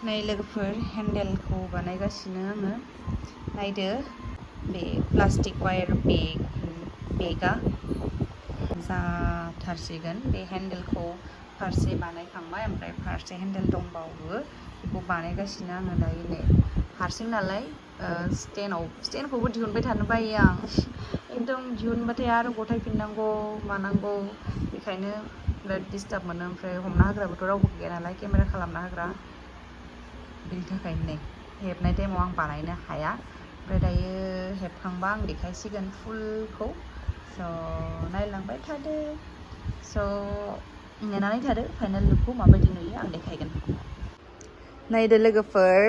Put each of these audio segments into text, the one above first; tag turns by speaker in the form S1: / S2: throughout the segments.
S1: नै लोगोफोर हेन्देलखौ बानायगासिनो आङो नायदो बे प्लास्टिक वायार बेगा जाथारसिगोन बे हेन्देलखौ फारसे बानायखांबाय ओमफ्राय फारसे हेन्देल दंबावो बेखौ बानायगासिनो आङो दायो नै हारसिं नालाय स्टेनखौबो दिहुनबाय थानो बायो आं एकदम दिहुनबाथाय आरो गथायफिननांगौ मानांगौ बेखायनो बिराद डिस्टार्ब मोनो ओमफ्राय हमना होग्राबोथ' रावबो गैया नालाय केमेरा खालामना होग्रा बिनि थाखायनो नै हेबनाय टाइमाव आं बानायनो हाया ओमफ्राय दायो हेबखांबा आं देखायसिगोन फुलखौ स' नायलांबाय थादो स' नेनानै थादो फाइनाल लुकखौ माबायदि नुयो आं देखायगोन नायदो लोगोफोर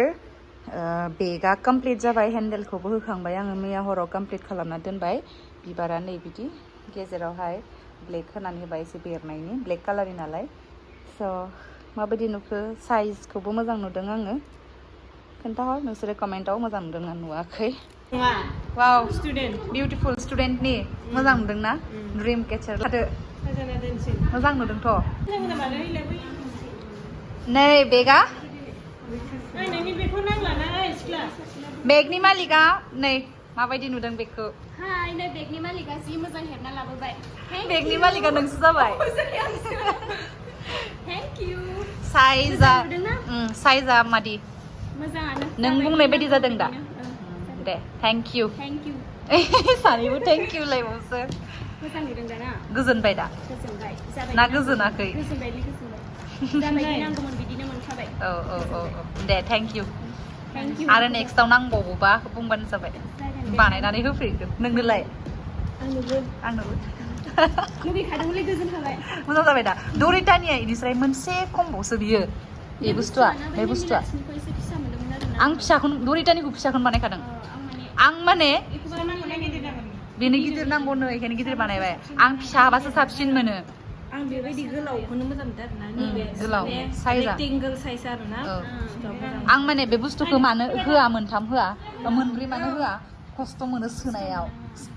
S1: बेगा कमप्लिट जाबाय हेन्देलखौबो होखांबाय आङो मैया हराव कमप्लिट खालामना दोनबाय बिबारा नै बिदि गेजेरावहाय ब्लेक होनानै होबाय एसे बेरनायनि ब्लेक कालारनि नालाय स' माबायदि नुखो साइजखौबो मोजां नुदों आङो खोन्थाहर नोंसोरो कमेन्टआव मोजां नुदों ना नुवाखै वाव बिउटिफुल स्टुडेन्टनि मोजां नुदों ना ड्रिम केचार लादो मोजां नुदोंथ' नै बेगा बेगनि मालिका नै माबायदि नुदों बेगखौ
S2: नै बेगनि मालिका जि मोजां हेबना लाबोबाय
S1: बेगनि मालिका नोंसो जाबाय
S2: थेंक इउ
S1: साइजआ मादि
S2: मोजाङानो
S1: नों बुंनाय बायदि जादों दा दे थेंक इउ सानैबो थेंक इउ लायबावसो
S2: मोजां नुदों दा ना
S1: गोजोनबाय दा
S2: गोजोनबाय जाबाय
S1: ना गोजोनाखै
S2: गोजोनबायलै जाबायदि नांगौमोन बिदिनो मोनखाबाय
S1: औ दे थेंक इउ आरो नेक्स्टआव नांबावोबा बुंबानो जाबाय बानायनानै होफैगोन नोंनोलाय आंनोबो
S2: लुगैखादोंमोनलै गोजोन होबाय
S1: मोजां जाबाय दा दरितानिया इनिफ्राय मोनसे खमबावसो बियो बे बुस्थुआ आं फिसाखौनो दरितानिखौ फिसाखौनो बानायखादों आं माने बेनो गिदिर नांगौनो बेखायनो गिदिर बानायबाय आं फिसा हाबासो साबसिन मोनो
S2: आं बेबायदि गोलावखौनो मोजां मोनदों आरोना नैबे
S1: गोलाव साइजआ
S2: रेक्टेंगल साइज आरोना
S1: आं माने बे बुस्थुखौ मानो होआ मोनथाम होआ मोनब्रै मानो होआ खस्थ' मोनो सोनायाव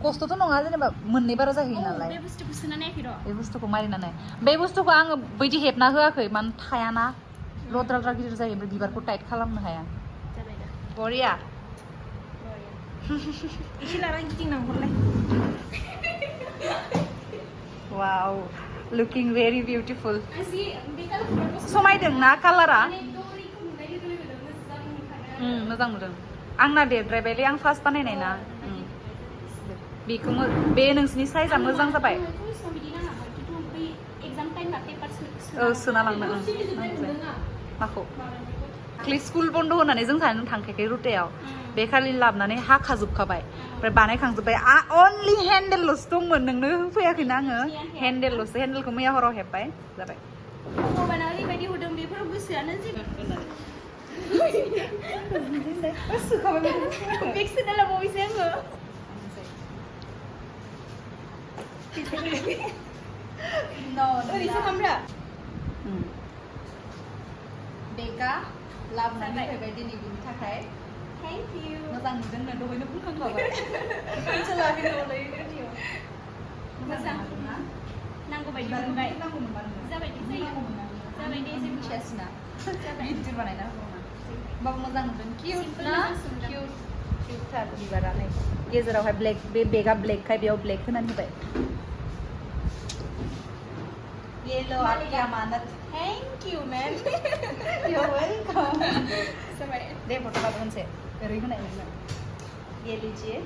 S1: खस्थ'थ' नङा जेनेबा मोननै बारा जाहैयो नालाय
S2: बे बुस्थुखौ सोना नायाखै र'
S1: बे बुस्थुखौ मारिनानै बे बुस्थुखौ आङो बैदि हेबना होआखै मानो थायाना लद्राद्रा गिदिर जायो ओमफ्राय बिबारखौ टाइट खालामनो हाया बरिया
S2: एसे लाना गिदिंनांगौलाय
S1: वाव लुकिं भेरि बिउटिफुल समायदों ना कालारा मोजां नुदों आंना देरद्रायबायलै आं फार्स्ट बानायनाय ना बेखौ बे नोंसिनि साइजआ मोजां जाबाय सोना लांनो माखौ दाख्लै स्कुल बन्द होनानै जों सानैजों थांखायाखै रुटायाव बे खालि लाबोनानै हाखाजोबखाबाय ओमफ्राय बानायखांजोब्बाय अनलि हेन्देलल'सो दंमोन नोंनो होफैयाखैना आङो हेन्देलखौ मैया हराव हेबबाय जाबाय
S2: भगबाना ओरैबायदि होदों बेफोराव गोसोआनो जेबो बेग सोना लाबावैसै आङो ओरैसो खामब्रा
S1: बेगा लाबोनानै होफैबाय दिनै बिनि थाखाय
S2: थेंक इउ
S1: मोजां नुदोंनो दहायनो बुंखांखाबाय
S2: मोजां नांगौ बायदि मोनबाय जाबायदि जायो जाबायदि एसे
S1: मिथियासिना गिदिर बानायना होबावना होमबाबो मोजां नुदों किउट ना किउटथार बिबारा नै गेजेरावहाय ब्लेक बे बेगा ब्लेकखाय बेयाव ब्लेक होनानै होबाय येलो आपकी अमानत
S2: thank you ma'am
S1: you welcome
S2: जाबाय
S1: दे फट' लाबो मोनसे ओरै होनाय नोंनो ये लीजिए